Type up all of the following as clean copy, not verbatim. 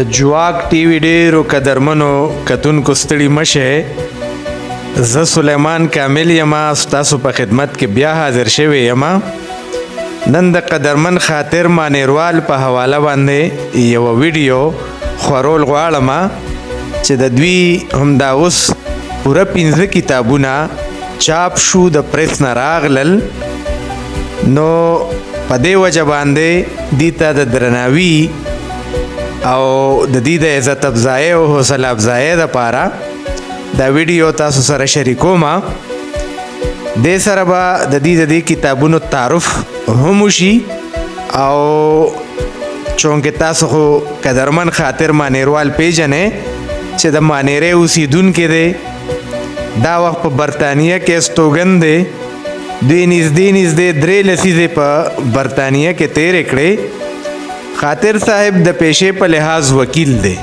د جواک ټي وي ډیرو قدرمنو کتونکو ستړي مشه. زه سلیمان کامل یما ستاسو په خدمت کې بیا حاضر شوی یما. نن د قدرمن خاطر مانیروال په حواله باندې یو ویډیو خورول غواړم چې د دوی همدا اوس پوره 15 کتابونه چاپ شو د پریس نه راغلل. نو په دې وجه باندې دې ته د درناوي او د دې د عزت افزایی او حوصله افزایی دپاره دا ویډیو تاسو سره شریکوم. دې سره به د دې کتابونو تعارف هم وشي او چونکې تاسو خو قدرمن خاطر مانیروال پیژنئ چې د مانیرې اوسیدونکی دی. دا وخت په برطانیه کې استوګن دی. دوی نږدې 3 لسیزې په برطانیه کې تیرې کړې. خاطر صاحب د پیشې په لحاظ وکیل دی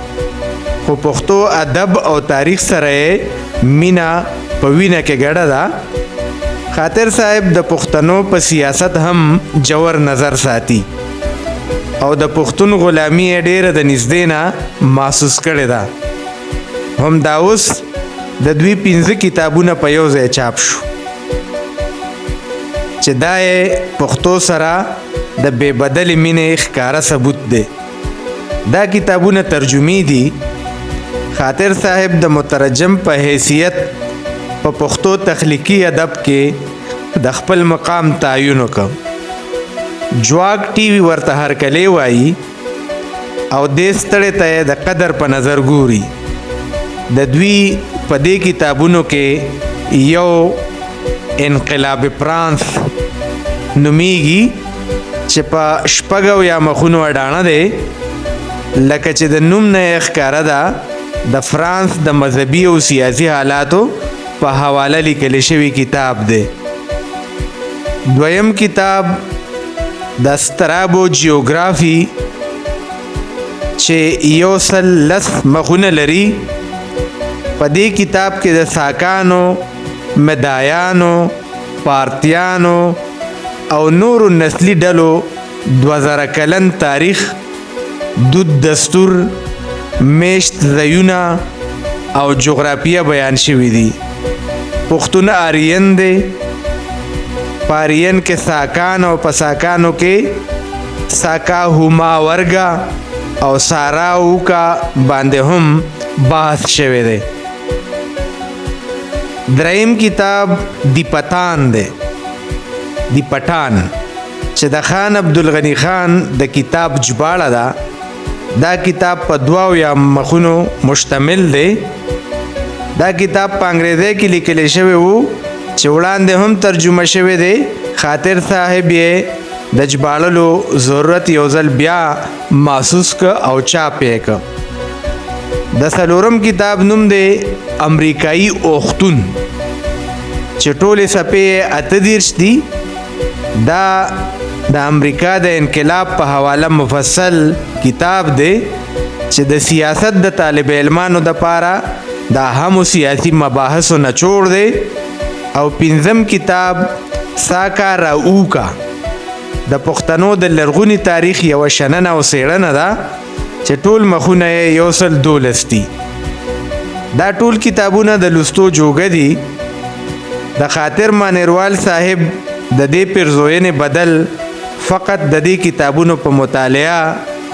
خو پښتو ادب او تاریخ سره مینا په وینه کې ګډه ده. خاطر صاحب د پښتنو په سیاست هم جوور نظر ساتي او د پښتون غلامي ډیره د نږدې نه محسوس کړې ده. هم دا اوس د دوی 15 کتابونه په یو ځای چاپ شو چې دا پښتو سره د بې بدلې مینې ښکاره ثبوت دی. دا کتابونه ترجمې دي. خاطر صاحب د مترجم په حیثیت په پښتو تخلیقي ادب کې د خپل مقام تعین وکړ. جواک ټي وي ورته هرکلی وایي او دې ستړې ته د قدر په نظر ګوري. د دوی په دې کتابونو کې یو انقلاب فرانس نومیږي چې په شپږو یا مخونو اډانه دی لکه چې د نوم نه یې ښکاره ده د فرانس د مذهبي او سیاسي حالاتو په حواله لیکل شوی کتاب دی. دویم کتاب د سترابو جیوګرافي چې 110 مخونه لري. په دې کتاب کې د ساکانو، مدایانو، پارتیانو او نورو نسلی ډلو 2000 کلن تاریخ، دود، دستور، میشت، ځایونه او جغرافیه بیان شوي دي. پښتون آرین دی. په آرین کې ساکان او په ساکانو کې ساکا هما ورګا او سارا اوکا باندې هم بحث شوی دی. دریم کتاب دی پتان دی. دی پټان چې د خان عبدالغنی خان د کتاب ژباړه ده. دا کتاب په 2 یا مخونو مشتمل دی. دا کتاب په انګریزي کې لیکل شوی وو چې وړاندې هم ترجمه شوی دی. خاطر صاحب یې د ژباړلو ضرورت یو ځل بیا محسوس ک او چاپ یې ک. د څلورم کتاب نوم دی امریکایي اوختون چې ټولې صفحې 38 دي. دا د امریکا د انقلاب په حواله مفصل کتاب دی چې د سیاست د طالب علمانو دپاره د اهمو سیاسي مباحثو نچوړ دی. او 5م کتاب ساکا راوکا د پښتنو د لرغوني تاریخ یوه شننه او څېړنه ده چې ټول مخونه یې 112 دي. دا ټول کتابونه د لوستو جوګه دي. د خاطر مانیروال صاحب د دې پیرزوینې بدل فقط د دې کتابونو په مطالعه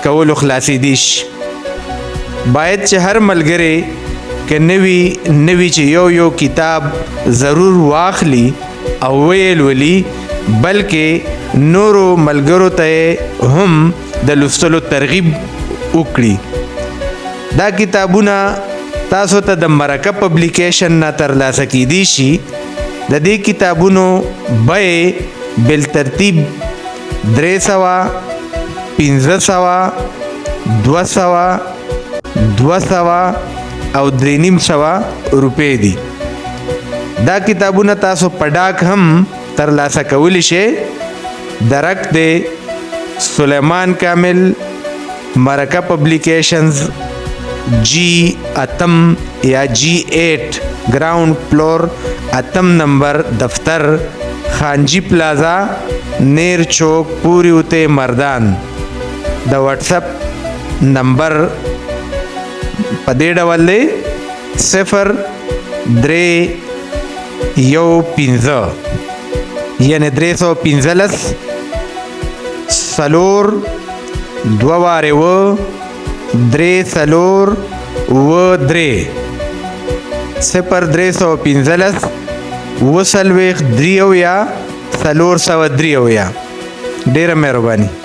کولو خلاصېدی شي. باید چې هر ملګری که نوي چې یو کتاب ضرور واخلي او ویې لولي بلکې نورو ملګرو ته هم د لوستلو ترغیب وکړي. دا کتابونه تاسو ته د مرکه پبلیکیشن نه ترلاسه کیدی شي. د دې کتابونو بیې بالترتیب 300، 1500، 200، 200 او 350 روپۍ دي. دا کتابونه تاسو په ډاک هم ترلاسه کولی شئ. درک دی سلیمان کامل، مرکه پبلیکیشنز، G8 یا G8 گراؤنڈ فلور 8 نمبر دفتر، خانجی پلازا، نیر چوک، پوری ہوتے مردان. دا واٹس اپ نمبر په دې ډول دی 0315 یعنی 315 څلور دوه وارې اوه درې څلور اوه درې 0315 اوه څلوېښت درې اویا څلور سوه درې اویا. ډېره مهرباني.